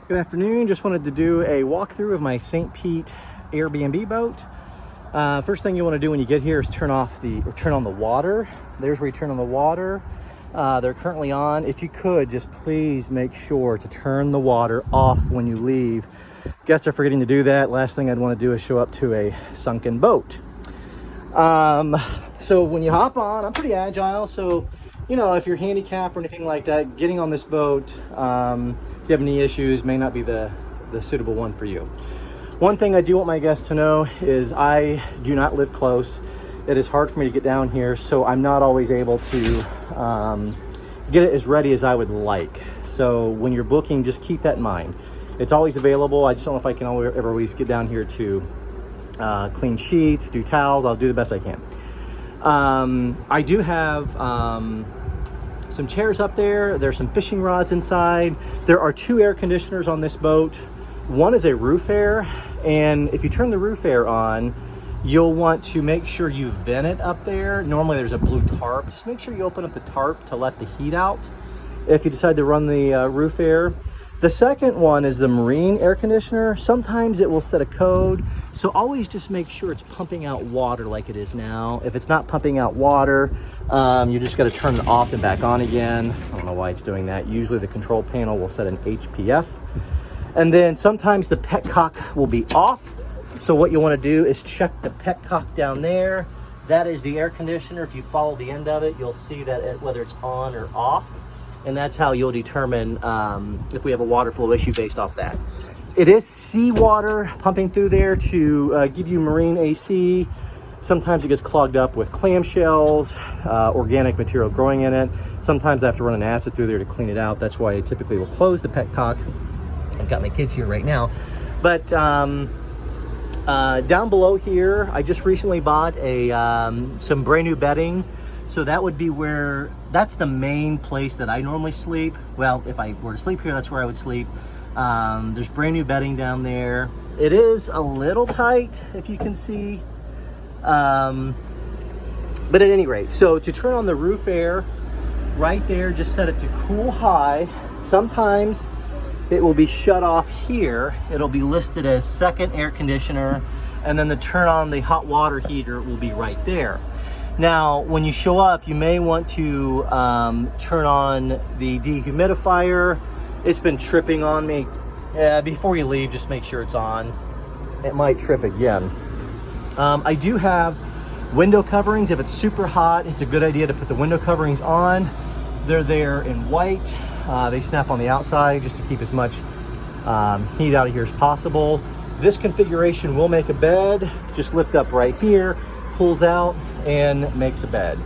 Good afternoon. Just wanted to do a walkthrough of my St. Pete Airbnb boat. First thing you want to do when you get here is turn on the water. There's where you turn on the water. They're currently on. If you could, just please make sure to turn the water off when you leave. Guests are forgetting to do that. Last thing I'd want to do is show up to a sunken boat. So when you hop on, I'm pretty agile. So, you know, if you're handicapped or anything like that, getting on this boat, if you have any issues, may not be the suitable one for you. One thing I do want my guests to know is I do not live close. It is hard for me to get down here, so I'm not always able to get it as ready as I would like. So when you're booking, just keep that in mind. It's always available. I just don't know if I can ever always get down here to clean sheets, do towels. I'll do the best I can. I do have some chairs up there. There's some fishing rods inside. There are 2 air conditioners on this boat. One is a roof air, and if you turn the roof air on, you'll want to make sure you vent it up there. Normally there's a blue tarp. Just make sure you open up the tarp to let the heat out if you decide to run the roof air. The second one is the marine air conditioner. Sometimes it will set a code, so always just make sure it's pumping out water like it is now. If it's not pumping out water, you just got to turn it off and back on again. I don't know why it's doing that. Usually the control panel will set an HPF. And then sometimes the petcock will be off. So what you want to do is check the petcock down there. That is the air conditioner. If you follow the end of it, you'll see that whether it's on or off. And that's how you'll determine if we have a water flow issue based off that. It is seawater pumping through there to give you marine AC. Sometimes it gets clogged up with clamshells, organic material growing in it. Sometimes I have to run an acid through there to clean it out. That's why I typically will close the petcock. I've got my kids here right now. But down below here, I just recently bought some brand new bedding. So that would be that's the main place that I normally sleep. Well, if I were to sleep here, that's where I would sleep. There's brand new bedding down there. It is a little tight, if you can see. But at any rate, so to turn on the roof air, right there, just set it to cool high. Sometimes it will be shut off here. It'll be listed as second air conditioner, and then the turn on the hot water heater will be right there. Now, when you show up, you may want to turn on the dehumidifier. It's been tripping on me. Before you leave, just make sure it's on. It might trip again. I do have window coverings. If it's super hot, it's a good idea to put the window coverings on. They're there in white. They snap on the outside just to keep as much heat out of here as possible. This configuration will make a bed. Just lift up right here, pulls out, and makes a bed.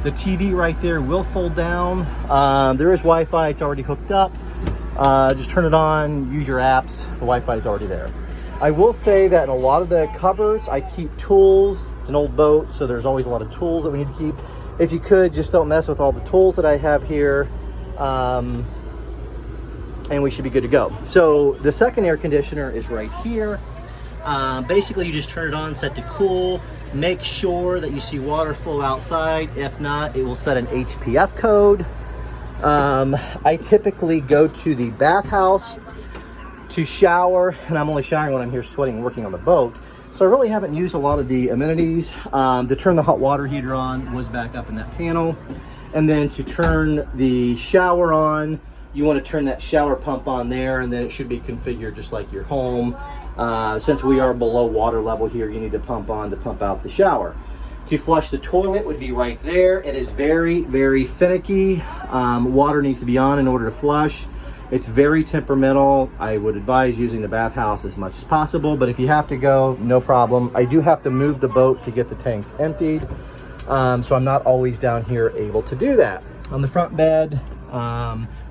The TV right there will fold down. There is Wi-Fi. It's already hooked up. Just turn it on, use your apps. The Wi-Fi is already there. I will say that in a lot of the cupboards, I keep tools. It's an old boat, so there's always a lot of tools that we need to keep. If you could, just don't mess with all the tools that I have here. And we should be good to go. So the second air conditioner is right here. Basically, you just turn it on, set to cool. Make sure that you see water flow outside. If not, it will set an HPF code. I typically go to the bathhouse to shower, and I'm only showering when I'm here sweating and working on the boat. So I really haven't used a lot of the amenities. To turn the hot water heater on was back up in that panel. And then to turn the shower on, you want to turn that shower pump on there, and then it should be configured just like your home. Since we are below water level here, you need to pump on to pump out the shower. To flush the toilet would be right there. It is very, very finicky. Water needs to be on in order to flush. It's very temperamental. I would advise using the bathhouse as much as possible, but if you have to go, no problem. I do have to move the boat to get the tanks emptied, so I'm not always down here able to do that. On the front bed,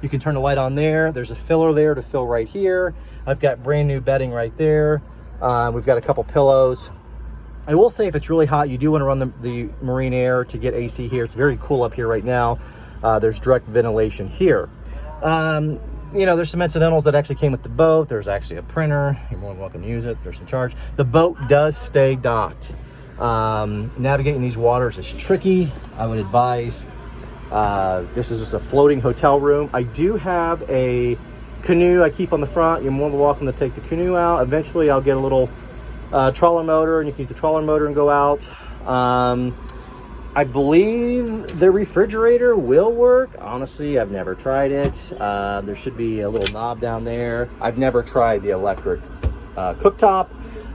you can turn the light on there. There's a filler there to fill right here. I've got brand new bedding right there. We've got a couple pillows. I will say if it's really hot, you do want to run the marine air to get AC here. It's very cool up here right now. There's direct ventilation here. You know, there's some incidentals that actually came with the boat. There's actually a printer. You're more than welcome to use it. There's some charge. The boat does stay docked. Navigating these waters is tricky. I would advise this is just a floating hotel room. I do have a Canoe I keep on the front. You're more than welcome to take the canoe out. Eventually I'll get a little trawler motor, and you can use the trawler motor and go out. I believe the refrigerator will work. Honestly, I've never tried it. There should be a little knob down there. I've never tried the electric cooktop.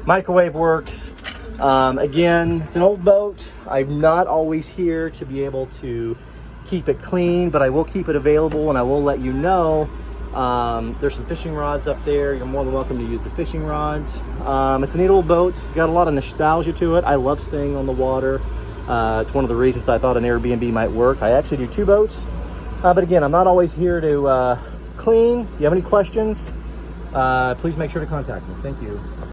Microwave works. Again, it's an old boat. I'm not always here to be able to keep it clean, but I will keep it available, and I will let you know. There's some fishing rods up there. You're more than welcome to use the fishing rods. It's a neat old boat. It's got a lot of nostalgia to it. I love staying on the water. It's one of the reasons I thought an Airbnb might work. I actually do 2 boats. But again, I'm not always here to clean. If you have any questions, please make sure to contact me. Thank you.